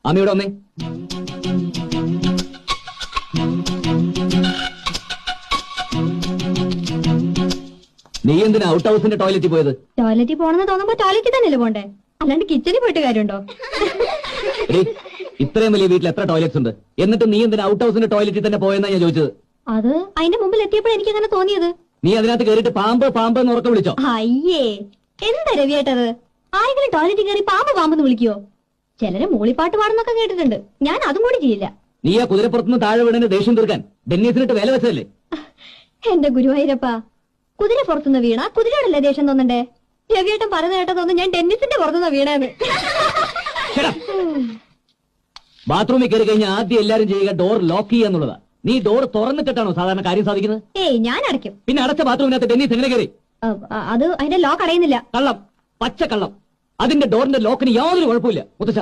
അമ്മയോട് വന്നേ. നീ എന്തിനാ ഔട്ട് ഹൗസിന്റെ ടോയ്ലറ്റിൽ പോയത്? ടോയ്ലറ്റിൽ പോണെന്ന് തോന്നുമ്പോ ടോയ്ലറ്റിൽ തന്നെയല്ലേ പോണ്ടേ, അല്ലാണ്ട് കിച്ചണിൽ പോയിട്ട് കാര്യമുണ്ടോ? ഇത്രയും വലിയ വീട്ടിൽ എത്ര ടോയ്ലറ്റ്സ് ഉണ്ട്, എന്നിട്ട് നീ എന്തിനാ ഔട്ട് ഹൗസിന്റെ ടോയ്ലറ്റിൽ തന്നെ പോയെന്നാ ഞാൻ ചോദിച്ചത്. അത് അതിന്റെ മുമ്പിൽ എത്തിയപ്പോഴും എനിക്ക് അങ്ങനെ തോന്നിയത്. നീ അതിനകത്ത് കയറിയിട്ട് പാമ്പ് പാമ്പ് എന്ന് ഉറക്കം വിളിച്ചോ? അയ്യേ, എന്താ രവിയേട്ടത്? ആരെങ്കിലും ടോയ്ലറ്റിൽ കയറി പാമ്പ് പാമ്പെന്ന് വിളിക്കോ? ചിലര് മൂളിപ്പാട്ട് പാടുന്നൊക്കെ കേട്ടിട്ടുണ്ട്, ഞാൻ അതും കൂടി ചെയ്യില്ല. നീ ആ കുതിരപ്പുറത്തുനിന്ന് താഴെ വീണന് ദേഷ്യം തീർക്കാൻ ഡെന്നീസിനിട്ട് വേല വെച്ചതല്ലേ? എന്റെ ഗുരുവായൂരപ്പ, കുതിര പുറത്തുനിന്ന് വീണ കുതിരയോടല്ലേ ദേഷ്യം തോന്നണ്ടേ? രവിയേട്ടൻ പറഞ്ഞു കേട്ടതൊന്നും ഞാൻ ടെന്നീസിന്റെ പുറത്തുനിന്ന് വീണേന്ന്. ബാത്റൂമിൽ കയറി കഴിഞ്ഞാൽ ആദ്യം എല്ലാരും ചെയ്യുക ഡോർ ലോക്ക് ചെയ്യുക എന്നുള്ളതാ. നീ ഡോർ തുറന്നിട്ടാണോ സാധാരണ കാര്യം സാധിക്കുന്നത്? ഏയ്, ഞാൻ അടയ്ക്കും. പിന്നെ അടച്ച ബാത്റൂമിനകത്ത് ടെന്നീസ് എങ്ങനെ കയറി? അത് അതിന്റെ ലോക്ക് അടയുന്നില്ല. കള്ളം, പച്ച കള്ളം. അതിന്റെ ഡോറിന്റെ ലോക്കിന് യാതൊരു കുഴപ്പമില്ല മുത്തച്ഛ.